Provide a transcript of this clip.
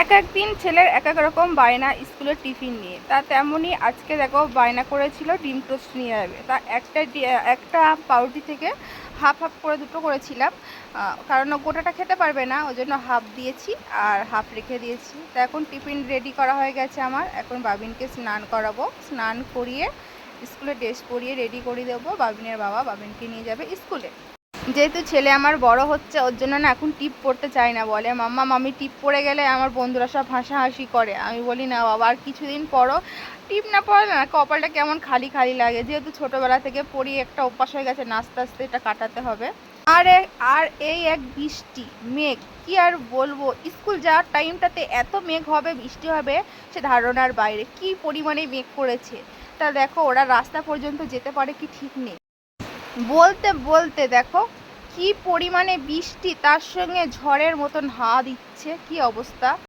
এক এক দিন ছেলের এক এক রকম বায়না স্কুলের টিফিন নিয়ে। তা তেমনই আজকে দেখো বায়না করেছিল ডিম টোস্ট নিয়ে যাবে। তা একটা পাউরুটি থেকে হাফ হাফ করে দুটো করেছিলাম, কারণ ও গোটাটা খেতে পারবে না, ওই জন্য হাফ দিয়েছি আর হাফ রেখে দিয়েছি। তা এখন টিফিন রেডি করা হয়ে গেছে আমার। এখন বাবিনকে স্নান করাবো, স্নান করিয়ে স্কুলে ড্রেস পরিয়ে রেডি করে দেবো। বাবিনের বাবা বাবিনকে নিয়ে যাবে স্কুলে। যেহেতু ছেলে আমার বড় হচ্ছে, ওর জন্য না এখন টিপ পড়তে চাই না, বলে মাম্মা মামি টিপ পড়ে গেলে আমার বন্ধুরা সব হাসাহাসি করে। আমি বলি না বাবা, আর কিছুদিন পরও টিপ না পড়লে না কপালটা কেমন খালি খালি লাগে। যেহেতু ছোটোবেলা থেকে পড়ি, একটা অভ্যাস হয়ে গেছে, আস্তে আস্তে এটা কাটাতে হবে। আর এই এক বৃষ্টি মেঘ, কি আর বলবো, স্কুল যাওয়ার টাইমটাতে এত মেঘ হবে, বৃষ্টি হবে, সে ধারণার বাইরে কি পরিমাণে মেঘ করেছে। তা দেখো ওরা রাস্তা পর্যন্ত যেতে পারে কি ঠিক নেই। বলতে বলতে দেখো কি পরিমাণে বৃষ্টি, তার সঙ্গে ঝড়ের মতন হাওয়া দিচ্ছে, কি অবস্থা।